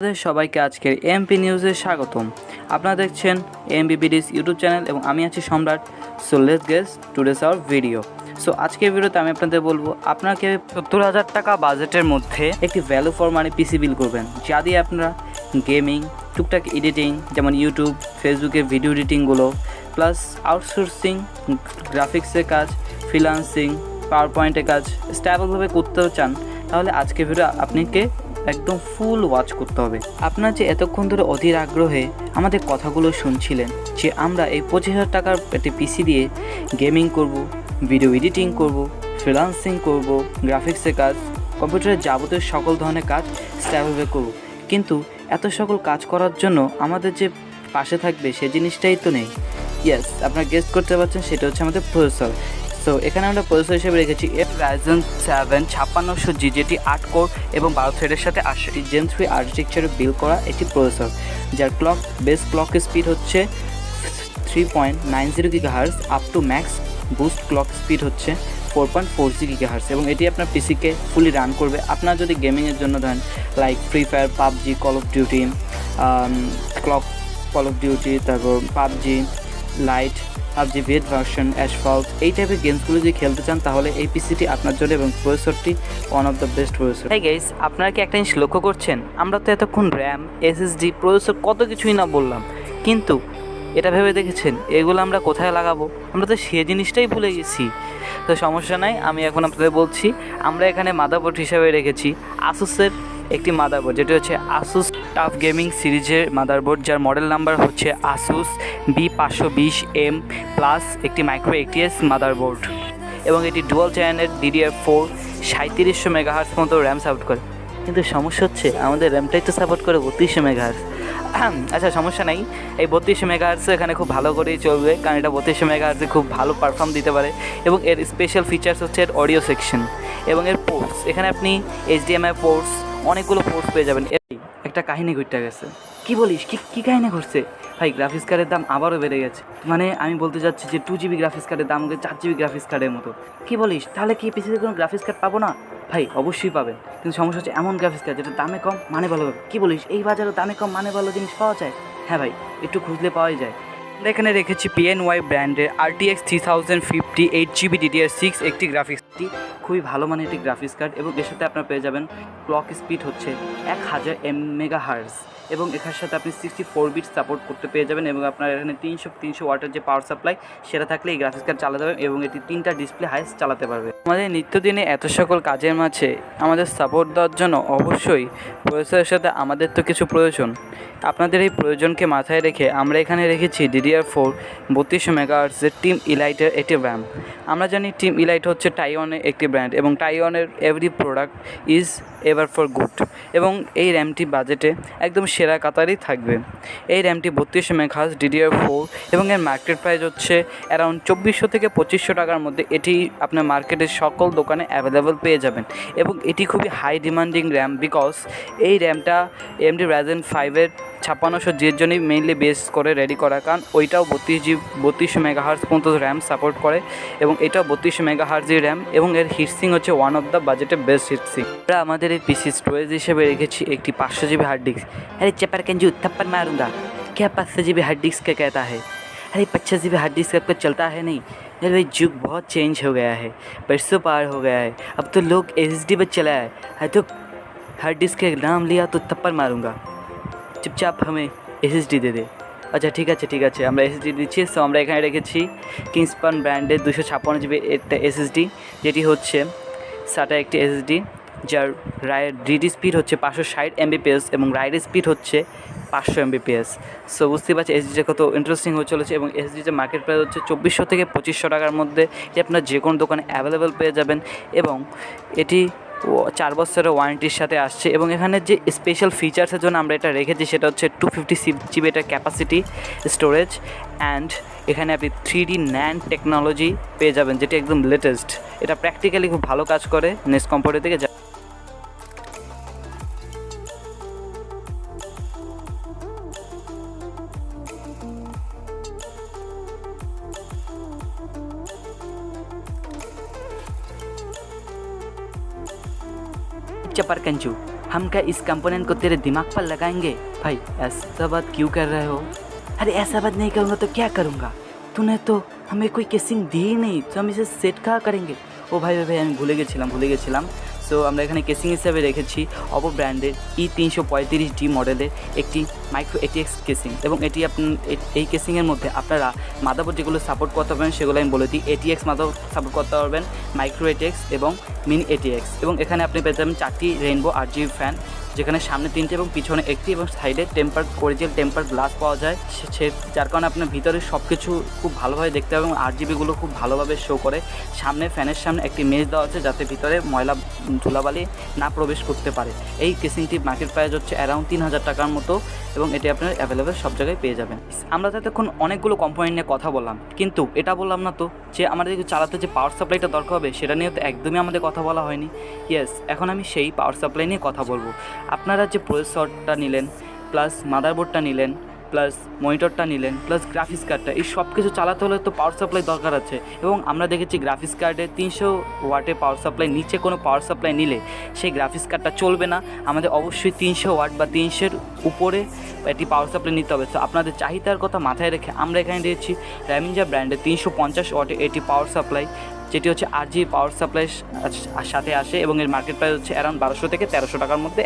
আপনাদের সবাইকে আজকের এমপি নিউজে স্বাগতম। আপনারা দেখছেন এমবিবিডিস ইউটিউব চ্যানেল এবং আমি আছি সম্রাট। So let's get today's hour video. So আজকের ভিডিওতে আমি আপনাদের বলবো আপনারা কীভাবে 70,000 টাকা বাজেটের মধ্যে একটি ভ্যালু ফর মানি পিসি বিল করবেন, যা দিয়ে আপনারা গেমিং, টুকটাক এডিটিং যেমন ইউটিউব, ফেসবুকের ভিডিও এডিটিংগুলো, প্লাস আউটসোর্সিং, গ্রাফিক্সের কাজ, ফ্রিল্যান্সিং, পাওয়ার পয়েন্টের কাজ স্টেবলভাবে করতে চান, তাহলে আজকের ভিডিও আপনাকে একদম ফুল ওয়াচ করতে হবে। আপনার যে এতক্ষণ ধরে অধীর আগ্রহে আমাদের কথাগুলো শুনছিলেন যে আমরা এই 25,000 টাকার একটি পিসি দিয়ে গেমিং করব, ভিডিও এডিটিং করব, ফ্রিল্যান্সিং করব, গ্রাফিক্সের কাজ, কম্পিউটারের যাবতীয় সকল ধরনের কাজ স্ট্যাবলভাবে করব, কিন্তু এত সকল কাজ করার জন্য আমাদের যে পাশে থাকবে সে জিনিসটাই তো নেই। ইয়েস, আপনারা গেস করতে পারছেন, সেটা হচ্ছে আমাদের প্রসেসর। তো এখানে আমরা প্রসেসর হিসেবে রেখেছি Ryzen 7 5600G, যেটি 8 কোর এবং 12 থ্রেডের সাথে আসে। Gen 3 আর্কিটেকচারে বিল্ড করা একটি প্রসেসর, যার বেস ক্লক স্পিড হচ্ছে 3.90 GHz up to max boost clock speed হচ্ছে 4.40 GHz, এবং এটি আপনার পিসিকে ফুলি রান করবে। আপনার যদি গেমিংয়ের জন্য ধরেন like free fire, PUBG, call of duty, তারপর পাবজি লাইট, পাবজি ভেট ভার্সন, অ্যাসফল্ট, এই টাইপের গেমসগুলো যদি খেলতে চান, তাহলে এই পিসিটি আপনার জন্য এবং প্রসেসরটি one of the best processor. Hi guys, আপনারা কি একটা জিনিস লক্ষ্য করছেন? আমরা তো এতক্ষণ র্যাম, এসএসডি, প্রসেসর কত কিছুই না বললাম, কিন্তু এটা ভেবে দেখেছেন এগুলো আমরা কোথায় লাগাবো? আমরা তো সে জিনিসটাই ভুলে গেছি। তো সমস্যা নাই, আমি এখন আপনাদের বলছি। আমরা এখানে মাদারবোর্ড হিসাবে রেখেছি আসুসের একটি মাদারবোর্ড, যেটি হচ্ছে আসুস টাফ গেমিং সিরিজের মাদারবোর্ড, যার মডেল নাম্বার হচ্ছে আসুস B520M প্লাস, একটি মাইক্রো ATS মাদারবোর্ড, এবং এটি ডুয়াল চ্যানেলের DDR4 3700 মেগাহার্টজ মতো র্যাম সাপোর্ট করে। কিন্তু সমস্যা হচ্ছে আমাদের র্যামটাই তো সাপোর্ট করে 3200 মেগাহার্টজ। আচ্ছা, সমস্যা নাই, এই 3200 মেগাহার্টস এখানে খুব ভালো করেই চলবে, কারণ এটা 3200 মেগাহার্টসে খুব ভালো পারফর্ম দিতে পারে, এবং এর স্পেশাল ফিচার্স হচ্ছে এর অডিও সেকশন এবং এর পোর্টস। এখানে আপনি HDMI পোর্টস, অনেকগুলো পোর্টস পেয়ে যাবেন। একটা কাহিনী ঘটে গেছে। কি বলিস? কি কাহিনী ঘটছে ভাই? গ্রাফিক্স কার্ডের দাম আবারও বেড়ে গেছে। মানে আমি বলতে চাচ্ছি যে 2GB গ্রাফিক্স কার্ডের দাম 4GB গ্রাফিক্স কার্ডের মতো। কি বলিস? তাহলে কি পিসিতে কোনো গ্রাফিক্স কার্ড পাবো না? ভাই অবশ্যই পাবেন, কিন্তু সমস্যা হচ্ছে এমন গ্রাফিক্স কার্ড যেটা দামে কম মানে ভালো হবে। কী বলিস? এই বাজারে দামে কম মানে ভালো জিনিস পাওয়া যায়? হ্যাঁ ভাই, একটু খুঁজলে পাওয়াই যায়। আমরা এখানে রেখেছি PNY ব্র্যান্ডের RTX 3050 8GB DDR6 একটি গ্রাফিক্সটি, খুবই ভালো মানের একটি গ্রাফিক্স কার্ড, এবং এর সাথে আপনারা পেয়ে যাবেন ক্লক স্পিড হচ্ছে 1000 মেগাহার্টজ, এবং এখার সাথে আপনি 64 বিট সাপোর্ট করতে পেয়ে যাবেন, এবং আপনার এখানে 300 ওয়াটের যে পাওয়ার সাপ্লাই সেটা থাকলে এই গ্রাফিক্স কার্ড চালাতে যাবেন, এবং এটি 3টা ডিসপ্লে হাইস্ট চালাতে পারবে। আমাদের নিত্যদিনে এত সকল কাজের মাঝে আমাদের সাপোর্ট দেওয়ার জন্য অবশ্যই প্রসেসরের সাথে আমাদের তো কিছু প্রয়োজন। আপনাদের এই প্রয়োজনকে মাথায় রেখে আমরা এখানে রেখেছি DDR4 3200 মেগাহার্টজের টিম ইলাইটের একটি র্যাম। আমরা জানি টিম ইলাইট হচ্ছে টাইওয়ানের একটি ব্র্যান্ড, এবং টাইওয়ানের every product is ever for good, এবং এই র্যামটি বাজেটে একদম সেরা কাতারেই থাকবে। এই র্যামটি 3200 মেগাহার্টজ DDR4, এবং এর মার্কেট প্রাইস হচ্ছে অ্যারাউন্ড 2400 থেকে 2500 টাকার মধ্যে। এটি আপনার মার্কেটের সকল দোকানে অ্যাভেলেবল পেয়ে যাবেন, এবং এটি খুবই হাই ডিমান্ডিং র্যাম, বিকজ এই র্যামটা AMD Ryzen 5-এর 5600G এর জন্যই মেইনলি বেস করে রেডি করা, কারণ ওইটাও 3200 মেগাহার্টজ পর্যন্ত র্যাম সাপোর্ট করে, এবং এটাও 3200 মেগাহার্টজের র্যাম, এবং এর হিটসিং হচ্ছে ওয়ান অফ দ্য বাজেটের বেস্ট হিটসিং। আমরা আমাদের এই পিসি স্টোরেজ হিসেবে রেখেছি একটি 500GB হার্ড ডিস্ক। আরে চেপার কেঞ্জু थप्पड़ मारूंगा, क्या 500GB हार्ड डिस्क क्या कहता है? अरे 25GB हार्ड डिस्क आपका चलता है नहीं? अरे भाई युग बहुत चेंज हो गया है, बरसों पार हो गया है, अब तो लोग SSD पर चला है तो हार्ड डिस्क का नाम लिया तो थप्पड़ मारूंगा, চুপচাপ हमें SSD দে। আচ্ছা ঠিক আছে, আমরা SSD দিচ্ছি। সো আমরা এখানে রেখেছি কিংসপান ব্র্যান্ডের 256GB একটা SSD, যেটি হচ্ছে SATA একটি SSD, যার রিড স্পিড হচ্ছে 560 Mbps এবং রাইড স্পিড হচ্ছে 500 Mbps। সো বুঝতে পারছি SSDটা কত ইন্টারেস্টিং হয়ে চলেছে, এবং SSDটার মার্কেট প্রাইস হচ্ছে 2400 থেকে 2500 টাকার মধ্যে। এটি আপনার যে কোনো দোকানে অ্যাভেলেবেল পেয়ে যাবেন, এবং এটি 4 বছরের ওয়ারেন্টির সাথে আসছে। এবং এখানে যে স্পেশাল ফিচার্সের জন্য আমরা এটা রেখেছি সেটা হচ্ছে 256GB এটা ক্যাপাসিটি স্টোরেজ, অ্যান্ড এখানে আপনি 3D NAND টেকনোলজি পেয়ে যাবেন, যেটি একদম লেটেস্ট। এটা প্র্যাকটিক্যালি খুব ভালো কাজ করে নেক্সট কম্পিউটার থেকে। चपर कंचू हम क्या इस कंपोनेंट को तेरे दिमाग पर लगाएंगे? भाई ऐसा बात क्यों कर रहे हो? अरे ऐसा बात नहीं करूँगा तो क्या करूँगा? तूने तो हमें कोई केसिंग दी ही नहीं, तो हम इसे সেট कहाँ करेंगे? ও ভাই আমি ভুলে গেছিলাম। সো আমরা এখানে কেসিং হিসেবে রেখেছি অপো ব্র্যান্ডের E335D মডেলের একটি মাইক্রো ATX কেসিং, এবং এটি এই কেসিংয়ের মধ্যে আপনারা মাদারবোর্ড যেগুলো সাপোর্ট করতে পারবেন সেগুলো আমি বলে দিই। ATX মাদারবোর্ড সাপোর্ট করতে পারবেন, মাইক্রো ATX এবং মিনি ATX, এবং এখানে আপনি পেয়ে যাবেন 4টি রেইনবো RGB ফ্যান, যেখানে সামনে 3টে এবং পিছনে 1টি, এবং সাইডে অরিজিনাল টেম্পার গ্লাস পাওয়া যায়, যার কারণে আপনার ভিতরে সব কিছু খুব ভালোভাবে দেখতে হবে এবং RGBগুলো খুব ভালোভাবে শো করে। সামনে ফ্যানের সামনে একটি মেজ দেওয়া আছে যাতে ভিতরে ময়লা ধুলাবালি না প্রবেশ করতে পারে। এই কেসিংটি মার্কেট প্রাইস হচ্ছে অ্যারাউন্ড 3000 টাকার মতো, এবং এটি আপনার অ্যাভেলেবেল সব জায়গায় পেয়ে যাবেন। আমরা ততক্ষণ অনেকগুলো কম্পোনেন্ট নিয়ে কথা বললাম, কিন্তু এটা বললাম না তো যে আমাদের চালাতে যে পাওয়ার সাপ্লাইটা দরকার হবে সেটা নিয়ে তো একদমই আমাদের কথা বলা হয়নি। ইয়েস, এখন আমি সেই পাওয়ার সাপ্লাই নিয়ে কথা বলবো। আপনারা যে প্রসেসরটা নিলেন, প্লাস মাদারবোর্ডটা নিলেন, প্লাস মনিটরটা নিলেন, প্লাস গ্রাফিক্স কার্ডটা, এই সব কিছু চালাতে হলে তো পাওয়ার সাপ্লাই দরকার আছে। এবং আমরা দেখেছি গ্রাফিক্স কার্ডে 300 ওয়াটের পাওয়ার সাপ্লাই, নিচে কোনো পাওয়ার সাপ্লাই নিলে সেই গ্রাফিক্স কার্ডটা চলবে না। আমাদের অবশ্যই 300 ওয়াট বা 300-এর উপরে একটি পাওয়ার সাপ্লাই নিতে হবে। তো আপনাদের চাহিদার কথা মাথায় রেখে আমরা এখানে দিয়েছি র্যামিঞ্জা ব্র্যান্ডের 350 ওয়াটের এটি পাওয়ার সাপ্লাই, যেটি হচ্ছে RGB পাওয়ার সাপ্লাই সাথে আসে, এবং এর মার্কেট প্রাইস হচ্ছে অ্যারাউন্ড 1200 থেকে 1300 টাকার মধ্যে।